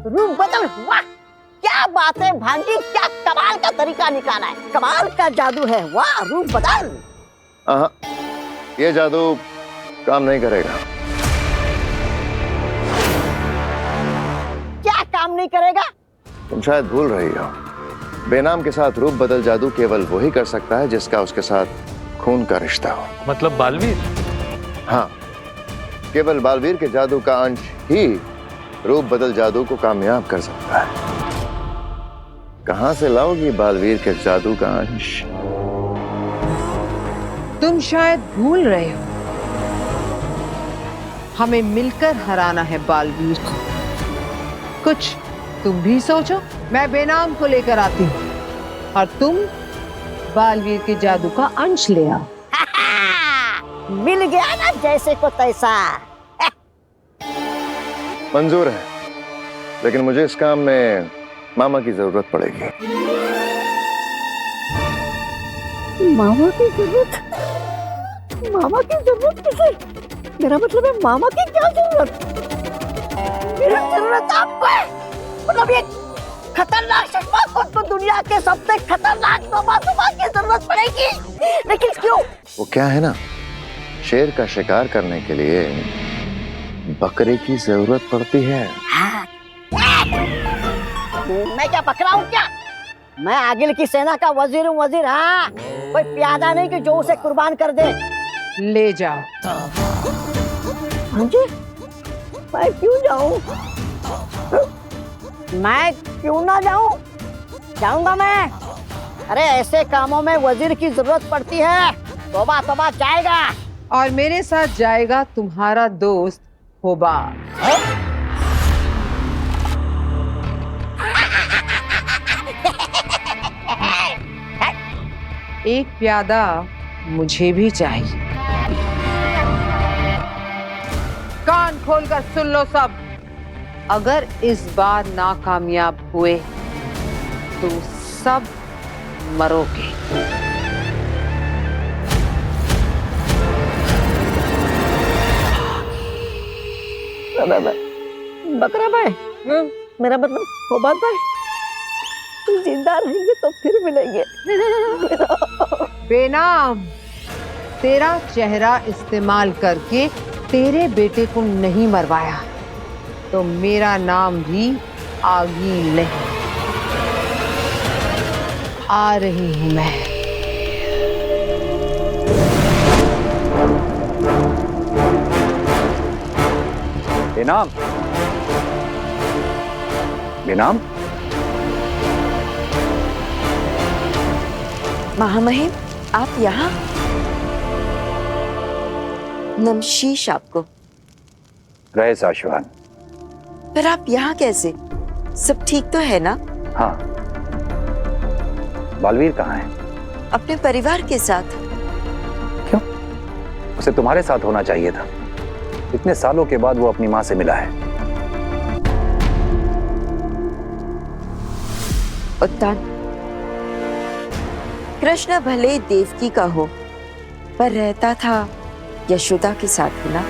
रूप बदल, वाह क्या बात है भांजी, क्या कमाल का तरीका निकाला है, कमाल का जादू है, वाह रूप बदल। ये जादू काम नहीं करेगा। क्या काम नहीं करेगा? तुम शायद भूल रही हो, बेनाम के साथ रूप बदल जादू केवल वही कर सकता है जिसका उसके साथ खून का रिश्ता हो। मतलब बालवीर? हाँ, केवल बालवीर के जादू का अंश ही रूप बदल जादू को कामयाब कर सकता है। कहां से लाओगी बालवीर के जादू का अंश? तुम शायद भूल रहे हो, हमें मिलकर हराना है बालवीर को। कुछ तुम भी सोचो, मैं बेनाम को लेकर आती हूँ और तुम बालवीर के जादू का अंश ले आओ। मिल गया ना जैसे को तैसा। मंजूर है, लेकिन मुझे इस काम में मामा की जरूरत पड़ेगी। मामा की जरूरत? मामा की जरूरत किसे? मेरा मतलब है मामा की क्या जरूरत? मेरी जरूरत आपको है। मतलब ये खतरनाक चश्मा को तो दुनिया के सबसे खतरनाक तोबा की जरूरत पड़ेगी, लेकिन क्यों? वो क्या है ना, शेर का शिकार करने के लिए बकरे की जरूरत पड़ती है। मैं क्या बकरा हूँ क्या? मैं आगिल की सेना का वजीर हूँ, वजीर। हाँ, कोई प्यादा नहीं कि जो उसे कुर्बान कर दे। ले जाओ। मुझे? मैं क्यों जाऊँ? मैं क्यों ना जाऊँ? जाऊंगा मैं। अरे ऐसे कामों में वजीर की जरूरत पड़ती है। तौबा तौबा जाएगा। और मेरे साथ जाएगा तुम्हारा दोस्त होबा। एक प्यादा मुझे भी चाहिए। कान खोलकर सुन लो सब, अगर इस बार नाकामयाब हुए तो सब मरोगे। बकरा भाई, मेरा मतलब होबा भाई, जिंदा रहेंगे तो फिर मिलेंगे। बेनाम, तेरा चेहरा इस्तेमाल करके तेरे बेटे को नहीं मरवाया तो मेरा नाम भी आगी नहीं। आ रही हूं मैं। बेनाम, बेनाम, महामहिम, आप यहाँ? नमशीश आपको। रहे साशवान। पर आप यहाँ कैसे? सब ठीक तो है ना? हाँ। बालवीर कहाँ है? अपने परिवार के साथ। क्यों? उसे तुम्हारे साथ होना चाहिए था। इतने सालों के बाद वो अपनी माँ से मिला है। उत्तान, कृष्ण भले देवकी का हो, पर रहता था यशोदा के साथ ही ना।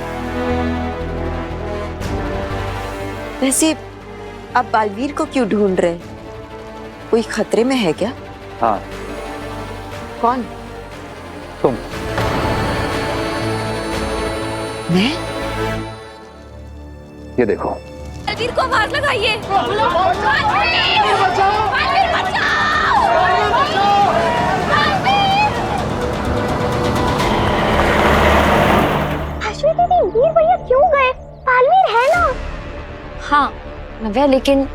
वैसे आप बालवीर को क्यों ढूंढ रहे? कोई खतरे में है क्या? हाँ। कौन? तुम। मैं? ये देखो। बालवीर को आवाज लगाइए। बालवीर बचाओ! बालवीर बचाओ! अश्विनी दीदी, वीर भैया क्यों गए? बालवीर है ना? हाँ नव्या, लेकिन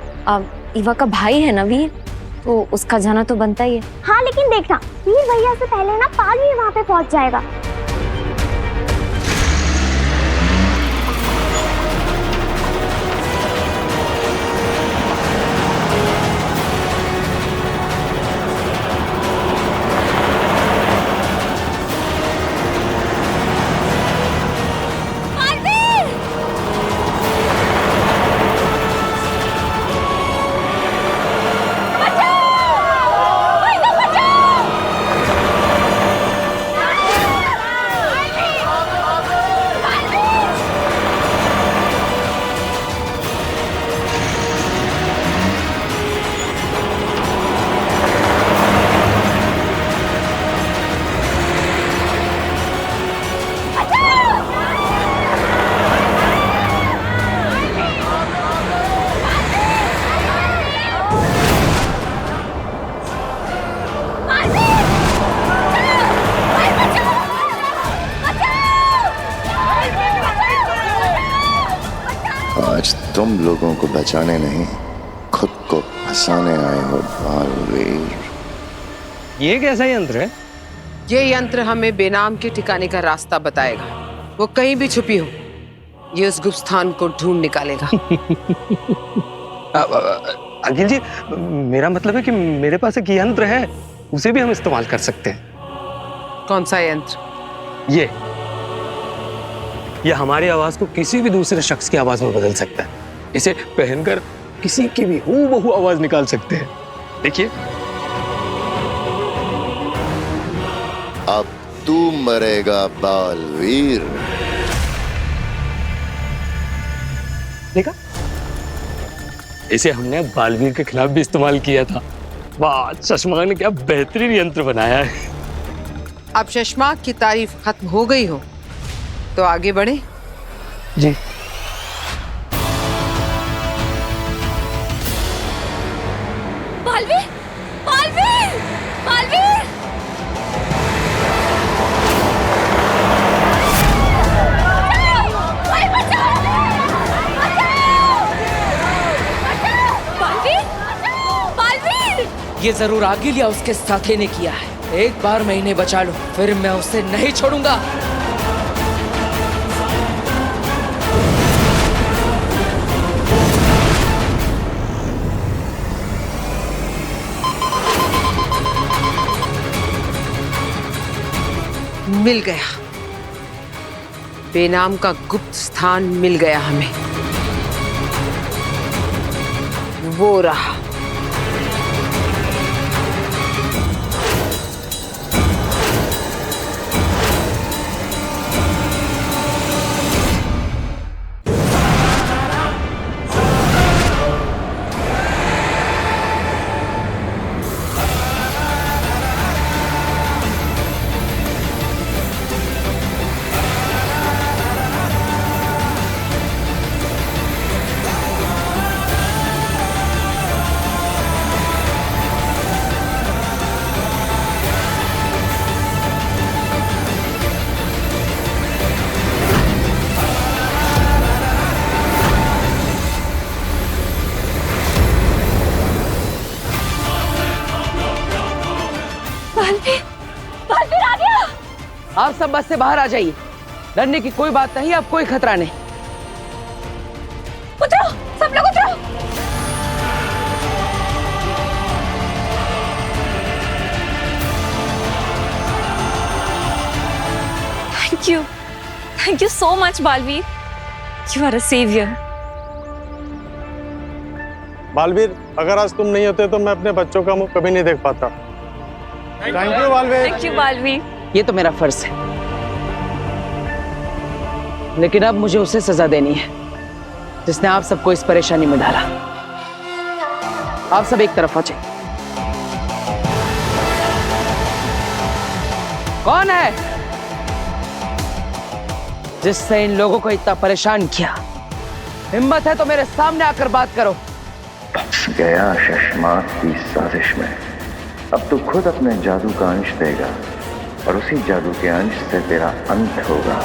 इवा का भाई है ना वीर, तो उसका जाना तो बनता ही है। हाँ लेकिन देखना, वीर भैया से पहले ना बालवीर वहाँ पे पहुँच जाएगा। तुम लोगों को बचाने नहीं, खुद को फंसाने आए हो बालवीर। ये कैसा यंत्र है? ये यंत्र हमें बेनाम के ठिकाने का रास्ता बताएगा। वो कहीं भी छुपी हो, ये उस गुप्त स्थान को ढूंढ निकालेगा। अखिल जी, मेरा मतलब है कि मेरे पास एक यंत्र है, उसे भी हम इस्तेमाल कर सकते हैं। कौन सा यंत्र? ये हमारी आवाज को किसी भी दूसरे शख्स की आवाज में बदल सकता है। इसे पहनकर किसी की भी हूबहू आवाज निकाल सकते हैं। देखिए, अब तू मरेगा बालवीर। देखा, इसे हमने बालवीर के खिलाफ भी इस्तेमाल किया था। वाह, चश्मा ने क्या बेहतरीन यंत्र बनाया है। अब शशमाक की तारीफ खत्म हो गई हो तो आगे बढ़े। जी। बालवीर, बालवीर, बालवीर! बालवीर, बालवीर! ये जरूर आगिल या उसके साथी ने किया है। एक बार मैं इन्हें बचा लूं, फिर मैं उसे नहीं छोड़ूंगा। मिल गया, बेनाम का गुप्त स्थान मिल गया हमें। वो रहा। आप सब बस से बाहर आ जाइए। डरने की कोई बात नहीं, अब कोई खतरा नहीं। उतरो, सब लोग उतरो। Thank you so much, Baalveer. You are a savior. Baalveer, अगर आज तुम नहीं होते तो मैं अपने बच्चों का मुंह कभी नहीं देख पाता। Thank you Baalveer. Thank you, Baalveer. ये तो मेरा फर्ज है, लेकिन अब मुझे उसे सजा देनी है जिसने आप सबको इस परेशानी में डाला। आप सब एक तरफ आ जाइए। कौन है जिससे इन लोगों को इतना परेशान किया? हिम्मत है तो मेरे सामने आकर बात करो। फंस गया शशमाक की साजिश में। अब तू खुद अपने जादू का अंश देगा और उसी जादू के अंश से तेरा अंत होगा।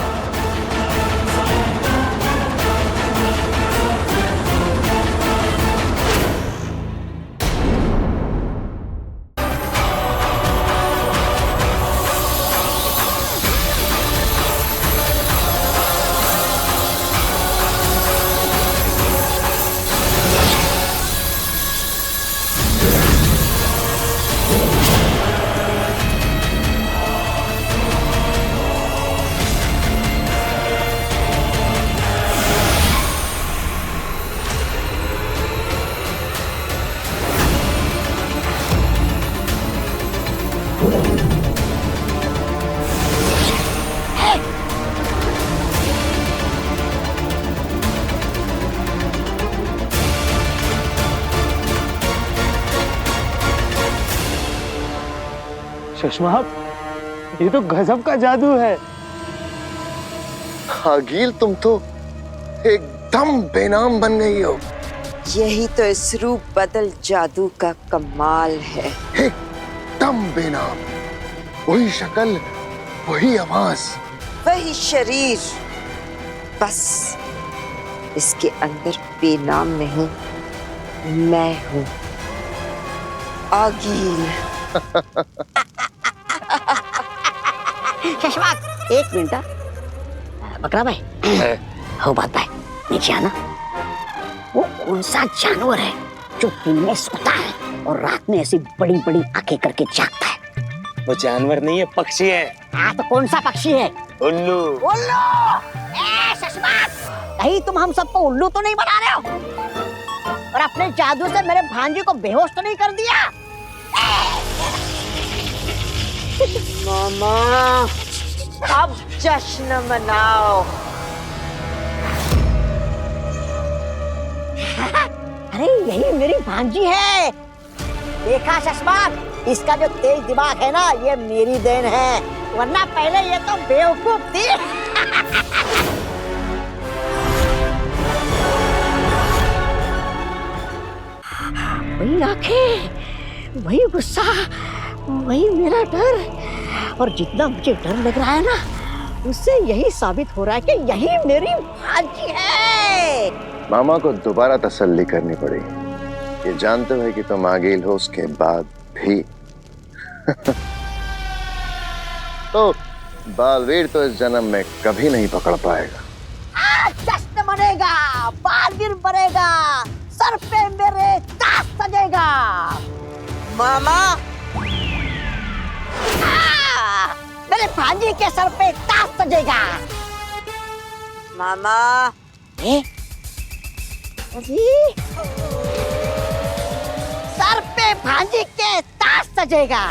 चश्मा, ये तो गजब का जादू है। आगिल, तुम तो एकदम बेनाम बन गई हो। यही तो इस रूप बदल जादू का कमाल है। एकदम बेनाम, वही शक्ल, वही आवाज, वही शरीर, बस इसके अंदर बेनाम नहीं, मैं हूं आगील। शशवाक, एक मिनट। बकरा भाई, हो बात भाई, नीचे आना। वो कौन सा जानवर है जो दिन में सोता है और रात में ऐसी बड़ी बड़ी आंखें करके जागता है? वो जानवर नहीं है, पक्षी है। हाँ, तो कौन सा पक्षी है? उल्लू। उल्लू! ए शशवाक, कहीं तुम हम सबको उल्लू तो नहीं बना रहे हो? और अपने जादू से मेरे भांजी को बेहोश तो नहीं कर दिया? मामा, अब जश्न मनाओ। अरे यही मेरी भांजी है। देखा शशवाक, इसका जो तेज दिमाग है ना, ये मेरी देन है, वरना पहले ये तो बेवकूफ थी। वही आंखें, वही गुस्सा, वही मेरा डर। और जितना मुझे डर लग रहा है ना, उससे यही साबित हो रहा है कि यही मेरी भांजी है। मामा को दोबारा तसल्ली करनी पड़ेगी। ये जानते हुए कि तुम आगील हो, उसके बाद भी तो बालवीर तो इस जन्म में कभी नहीं पकड़ पाएगा। जश्न मनेगा, बालवीर बनेगा, सर पे मेरे ताज सजेगा। मामा, मेरे भांजी के सर पे ताज सजेगा। मामा, सर पे भांजी के ताज सजेगा।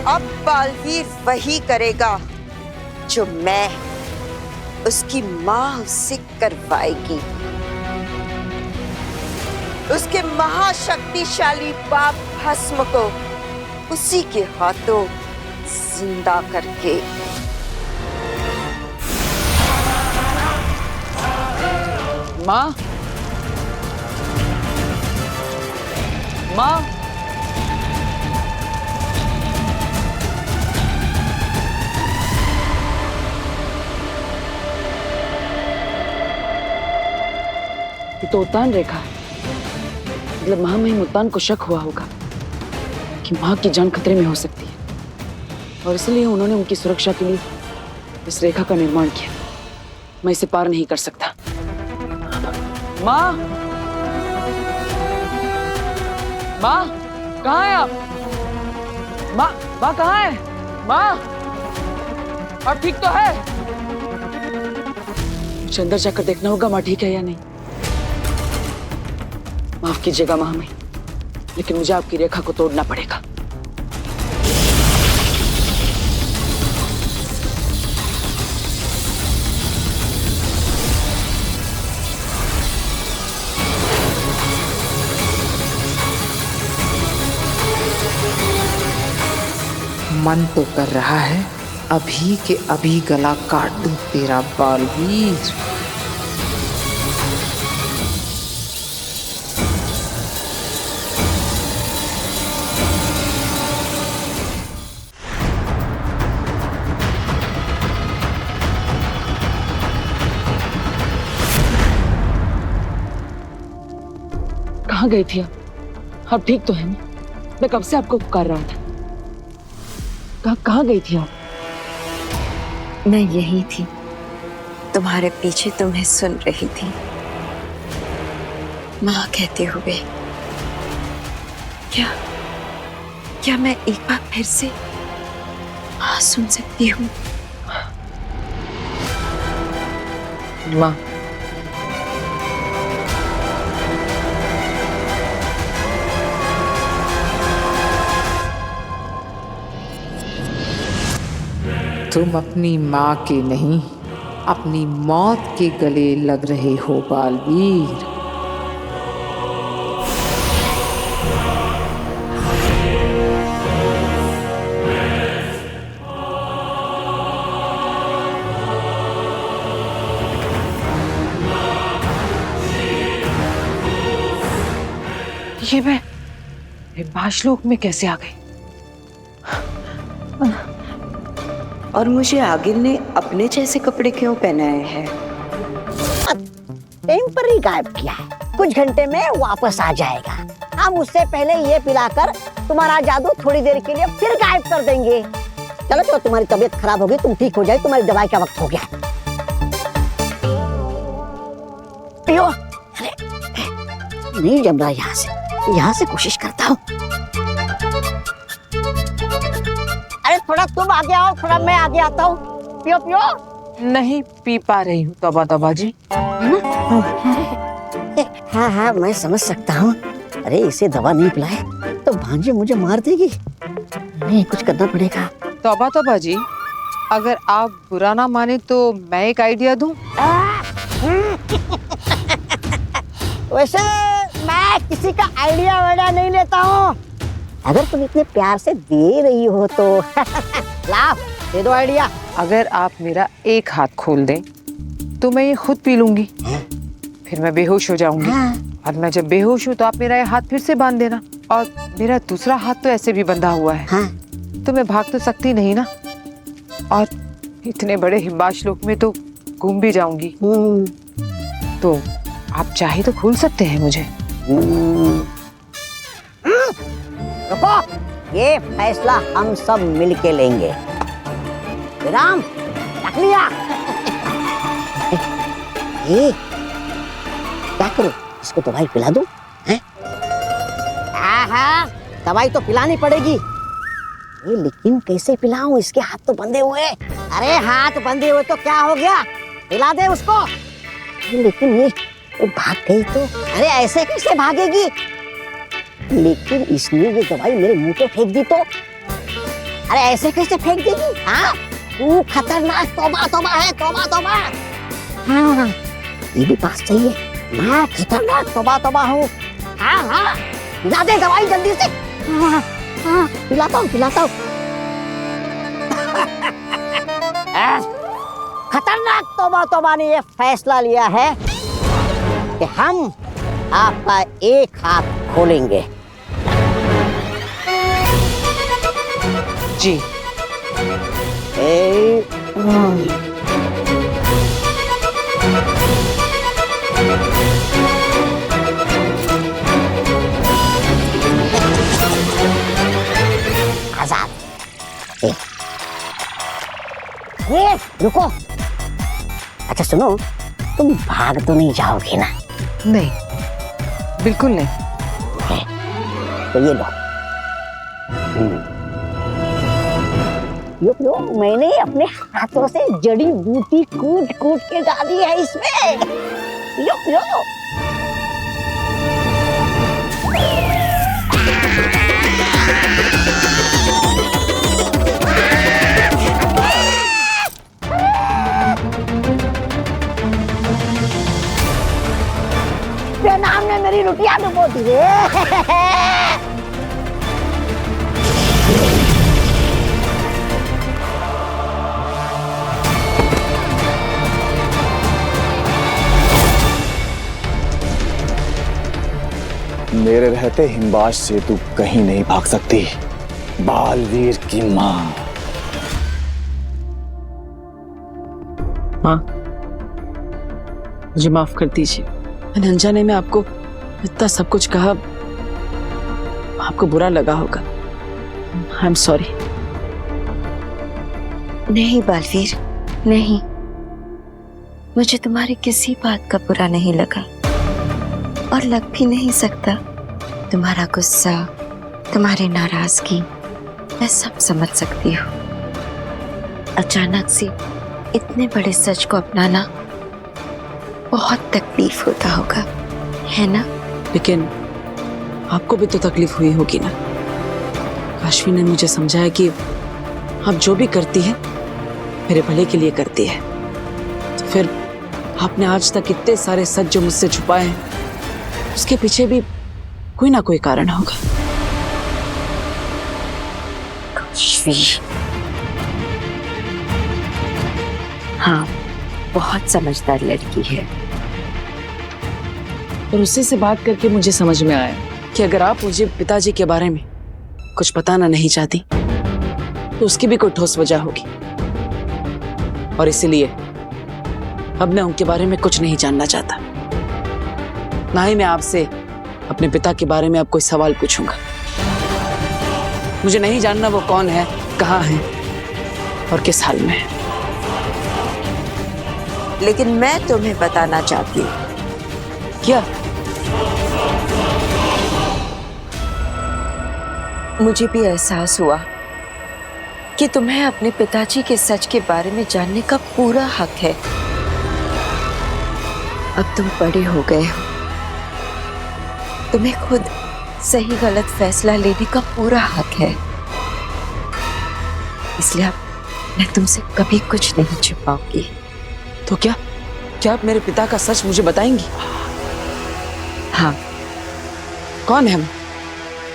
अब बालवीर वही करेगा जो मैं, उसकी माँ उससे करवाएगी। उसके महाशक्तिशाली पाप भस्म को उसी के हाथों जिंदा करके। माँ, माँ, ये तो उतान रेखा है। मतलब महामहिम उतान को शक हुआ होगा कि माँ की जान खतरे में हो सकती है, और इसलिए उन्होंने उनकी सुरक्षा के लिए इस रेखा का निर्माण किया। मैं इसे पार नहीं कर सकता। माँ, माँ, कहाँ है आप? माँ, माँ कहाँ है? माँ, आप ठीक तो है? मुझे अंदर जाकर देखना होगा माँ ठीक है या नहीं। माफ कीजिएगा महामहिम, लेकिन मुझे आपकी रेखा को तोड़ना पड़ेगा। मन तो कर रहा है अभी के अभी गला काट दूं तेरा बालवीर। कहाँ गई थी आप ठीक तो है ना? मैं कब से आपको पुकार रहा था। कहाँ गई थी आप? मैं यही थी, तुम्हारे पीछे तुम्हें सुन रही थी। माँ कहते हुए क्या मैं एक बार फिर से माँ सुन सकती हूँ? माँ, तुम अपनी माँ के नहीं, अपनी मौत के गले लग रहे हो बालवीर। ये मैं भाषलोक में कैसे आ गई? और मुझे आगिल ने अपने जैसे कपड़े क्यों पहनाए हैं? टेम्पररी गायब किया है, कुछ घंटे में वापस आ जाएगा। हम उससे पहले ये पिलाकर तुम्हारा जादू थोड़ी देर के लिए फिर गायब कर देंगे। चलो चलो, तुम्हारी तबीयत खराब हो गई, तुम ठीक हो जाए, तुम्हारी दवाई का वक्त हो गया। पियो। अरे नहीं जम रहा, यहाँ से कोशिश करता हूँ। अरे थोड़ा तुम आगे आओ, थोड़ा मैं आगे आता हूँ। पियो पियो। नहीं पी पा रही हूँ तौबा जी। हाँ हाँ, मैं समझ सकता हूँ। अरे इसे दवा नहीं पिलाए तो भांजी मुझे मार देगी। नहीं, कुछ करना पड़ेगा। तौबा जी, अगर आप बुरा ना माने तो मैं एक आइडिया दूं। वैसे मैं किसी का आइडिया वाइडिया नहीं लेता हूँ। अगर तुम इतने प्यार से दे रही हो तो लाओ, दे दो आइडिया। अगर आप मेरा एक हाथ खोल दें तो मैं ये खुद पी लूंगी, फिर मैं बेहोश हो जाऊंगी। और मैं जब बेहोश हूँ तो आप मेरा ये हाथ फिर से बांध देना, और मेरा दूसरा हाथ तो ऐसे भी बंधा हुआ है। तो मैं भाग तो सकती नहीं ना, और इतने बड़े हिमाश लोक में तो घूम भी जाऊंगी। तो आप चाहे तो खोल सकते हैं मुझे। रुको, ये फैसला हम सब मिलके लेंगे। विराम, रख लिया। ये क्या करूं, इसको दवाई पिला दूं? हैं? हाँ, दवाई तो पिलानी पड़ेगी। ये लेकिन कैसे पिलाऊं, इसके हाथ तो बंधे हुए। अरे हाथ बंधे हुए तो क्या हो गया, पिला दे उसको। लेकिन ये भाग गई तो? अरे ऐसे कैसे भागेगी? लेकिन इसने ये दवाई मेरे मुंह पे फेंक दी तो? अरे ऐसे कैसे फेंक देगी? हाँ, तू खतरनाक तौबा तौबा है, तौबा तौबा। हाँ, ये भी बात सही है, मैं खतरनाक तौबा तौबा हूँ। हाँ हाँ, पिला दे दवाई जल्दी से। हाँ हाँ, पिलाता हूँ पिलाता हूँ। खतरनाक तौबा तौबा ने ये फैसला लिया है कि हम आपका एक हाथ खोलेंगे। जी। आजाद। रुको। अच्छा सुनो, तुम भाग तो नहीं जाओगे ना? नहीं, बिल्कुल नहीं। तो ये लो। यो, मैंने अपने हाथों से जड़ी बूटी कूट कूट के डाली है इसमें। यो। नाम ने मेरी रोटियां डुबो दी रे। मेरे रहते हिमबाज से तू कहीं नहीं भाग सकती, बालवीर की माँ। माँ, मुझे माफ कर दीजिए। मैंने अनजाने में आपको इतना सब कुछ कहा, आपको बुरा लगा होगा। I am sorry. नहीं बालवीर, नहीं, मुझे तुम्हारी किसी बात का बुरा नहीं लगा, और लग भी नहीं सकता। तुम्हारा गुस्सा, तुम्हारी नाराजगी मैं सब समझ सकती हूँ। अचानक से इतने बड़े सच को अपनाना बहुत तकलीफ होता होगा, है ना? लेकिन आपको भी तो तकलीफ हुई होगी ना। काशवी ने मुझे समझाया कि आप जो भी करती है मेरे भले के लिए करती है। तो फिर आपने आज तक इतने सारे सच जो मुझसे छुपाए हैं, उसके पीछे भी कोई ना कोई कारण होगा। काशवी, हाँ, बहुत समझदार लड़की है। और उसी से बात करके मुझे समझ में आया कि अगर आप मुझे पिताजी के बारे में कुछ बताना नहीं चाहती तो उसकी भी कोई ठोस वजह होगी। और इसीलिए अब मैं उनके बारे में कुछ नहीं जानना चाहता। ना ही मैं आपसे अपने पिता के बारे में अब कोई सवाल पूछूंगा। मुझे नहीं जानना वो कौन है, कहाँ है और किस हाल में है। लेकिन मैं तुम्हें बताना चाहती हूँ। क्या? मुझे भी एहसास हुआ कि तुम्हें अपने पिताजी के सच के बारे में जानने का पूरा हक है। अब तुम बड़े हो गए हो, तुम्हें खुद सही गलत फैसला लेने का पूरा हक है। इसलिए अब मैं तुमसे कभी कुछ नहीं छुपाऊंगी। तो क्या आप मेरे पिता का सच मुझे बताएंगी? हाँ। कौन है वो?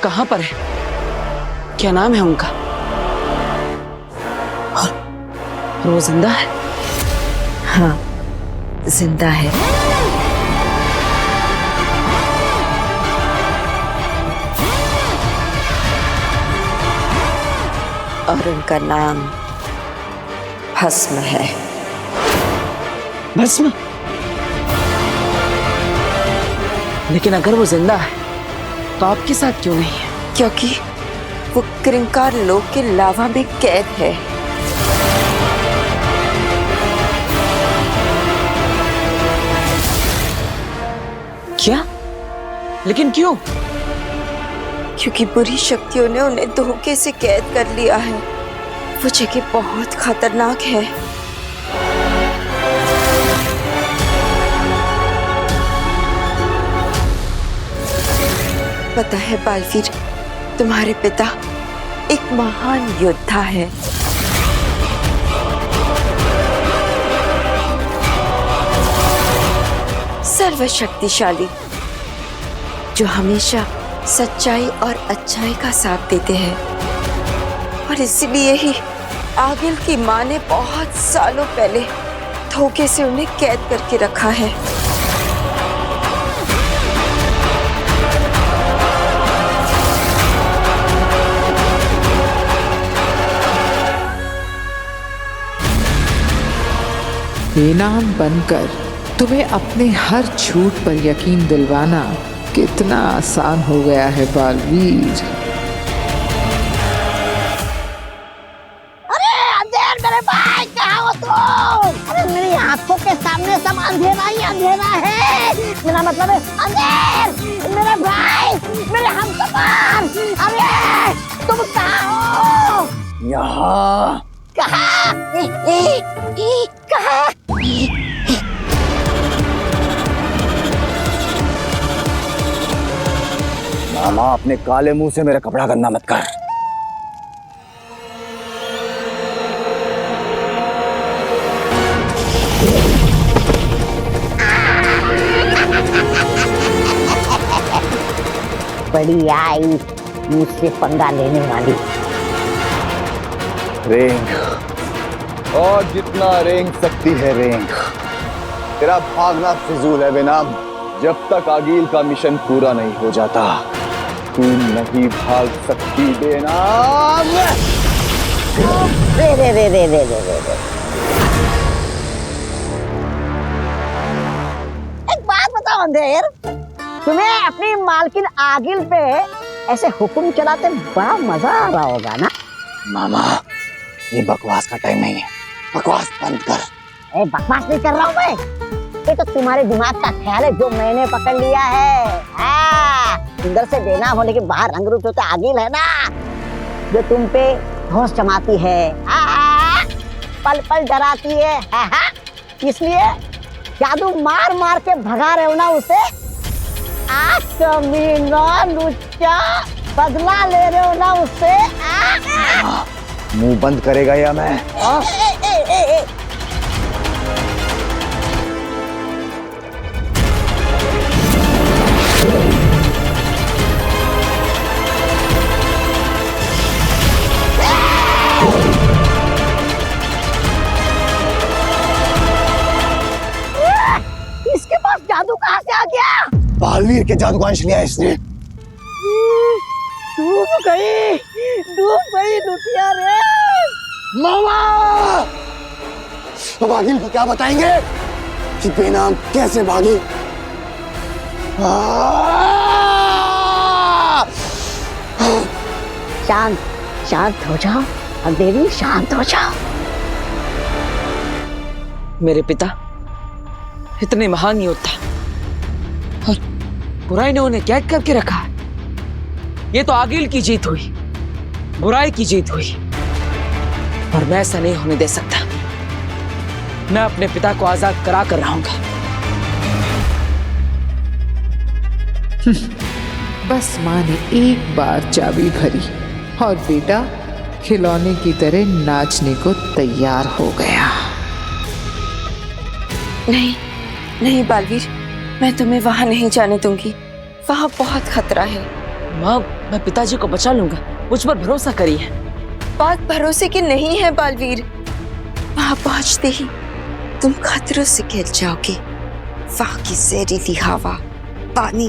कहाँ पर है? क्या नाम है उनका? और वो जिंदा है? हाँ, जिंदा है। और उनका नाम भस्म है। भस्म? लेकिन अगर वो जिंदा है तो आपके साथ क्यों नहीं है? क्योंकि वो क्रिंकार लोक के लावा में कैद है। क्या? लेकिन क्यों? क्योंकि बुरी शक्तियों ने उन्हें धोखे से कैद कर लिया है। वो जगह बहुत खतरनाक है। पता है बालवीर, तुम्हारे पिता एक महान योद्धा है। सर्वशक्तिशाली, जो हमेशा सच्चाई और अच्छाई का साथ देते हैं। और इसीलिए ही आगिल की माँ ने बहुत सालों पहले धोखे से उन्हें कैद करके रखा है। बेनाम बनकर तुम्हें अपने हर झूठ पर यकीन दिलवाना कितना आसान हो गया है बालवीर। अरे अंधेर मेरे भाई, कहाँ हो तुम? अरे मेरी आंखों के सामने सब अंधेरा ही अंधेरा है। मेरा मतलब है अंधेर मेरे भाई, मेरे हमसफर। अरे तुम कहाँ हो? यहाँ। कहाँ? कहाँ? मामा, अपने काले मुंह से मेरा कपड़ा गंदा मत कर। बड़ी आई मुझसे पंगा लेने वाली। रेंग, और जितना रेंग सकती है रेंग। तेरा भागना फिजूल है बेनाम। जब तक आगिल का मिशन पूरा नहीं हो जाता तू नहीं भाग सकती बेनाम। रे रे रे रे रे रे रे रे। एक बात बताओ अंधेर, तुम्हें अपनी मालकिन आगिल पे ऐसे हुक्म चलाते बड़ा मजा आ रहा होगा ना? मामा, ये बकवास का टाइम नहीं है। बकवास बंद कर। ए, बकवास नहीं कर रहा हूँ मैं। ये तो तुम्हारे दिमाग का ख्याल है जो मैंने पकड़ लिया है। हाँ, अंदर से बेनाम होने के बाहर रंग रूप होता आगिल है ना, जो तुम पे होश जमाती है। हाँ, पल पल डराती है। हाँ, इसलिए जादू मार मार के भगा रहे हो ना उसे। कमीना लुच्चा, बदला ले रहे हो ना उससे। मुंह बंद करेगा या मैं? इसके पास जादू कहाँ से आ गया? बालवीर के जादू का अंश लिया इसने। डूब गई लुटिया रे। मामा, तो बागिल को क्या बताएंगे कि बेनाम कैसे भागी? शांत शांत हो जाओ अब देवी, शांत हो जाओ। मेरे पिता इतने महान योद्धा और बुराई ने उन्हें कैद करके रखा है। ये तो आगिल की जीत हुई, बुराई की जीत हुई, और मैं ऐसा नहीं होने दे सकता। मैं अपने पिता को आजाद करा कर रहूंगा। बस माँ ने एक बार चाबी भरी और बेटा खिलौने की तरह नाचने को तैयार हो गया। नहीं नहीं बालवीर, मैं तुम्हें वहां नहीं जाने दूंगी। वहां बहुत खतरा है। माँ, मैं पिताजी को बचा लूंगा, मुझ पर भरोसा करिए। बात भरोसे की नहीं है बालवीर। वहां पहुंचते ही तुम खतरों से घिर जाओगे। वहां की जहरीली हवा, पानी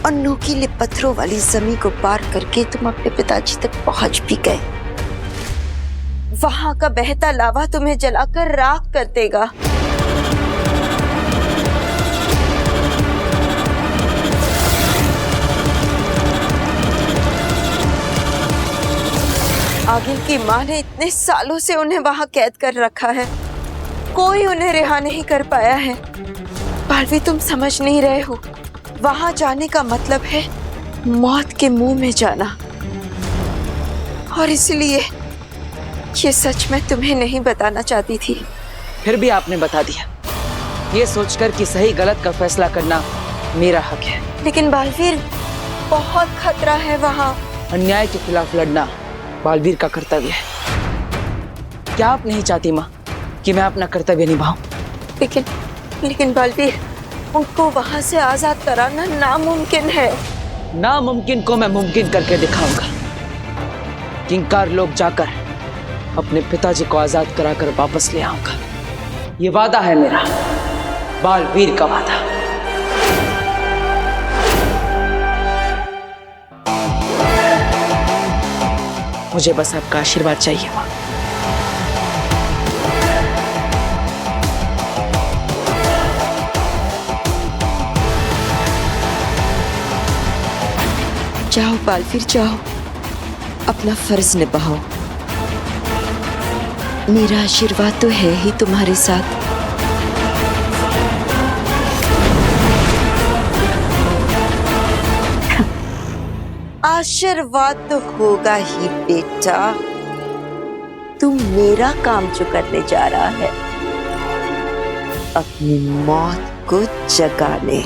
और नोकीले पत्थरों वाली जमीन को पार करके तुम अपने पिताजी तक पहुंच भी गए। वहां का बहता लावा तुम्हें जलाकर राख कर देगा। आगिल की मां ने इतने सालों से उन्हें वहां कैद कर रखा है, कोई उन्हें रिहा नहीं कर पाया है। बालवीर, तुम समझ नहीं रहे हो। वहां जाने का मतलब है मौत के मुंह में जाना, और इसलिए ये सच मैं तुम्हें नहीं बताना चाहती थी। फिर भी आपने बता दिया, ये सोचकर कि सही गलत का फैसला करना मेरा हक है। लेकिन बालवीर, बहुत खतरा है वहां। अन्याय के खिलाफ लड़ना बालवीर का कर्तव्य है। क्या आप नहीं चाहती माँ कि मैं अपना कर्तव्य निभाऊं? लेकिन बालवीर, उनको वहां से आजाद कराना नामुमकिन है। नामुमकिन को मैं मुमकिन करके दिखाऊंगा। किंकार लोग जाकर अपने पिताजी को आजाद कराकर वापस ले आऊंगा। ये वादा है मेरा, बालवीर का वादा। मुझे बस आपका आशीर्वाद चाहिए माँ। जाओ बालवीर, जाओ, अपना फर्ज निभाओ। मेरा आशीर्वाद तो है ही तुम्हारे साथ। आशीर्वाद तो होगा ही बेटा। तुम मेरा काम जो करने जा रहा है, अपनी मौत को जगाने।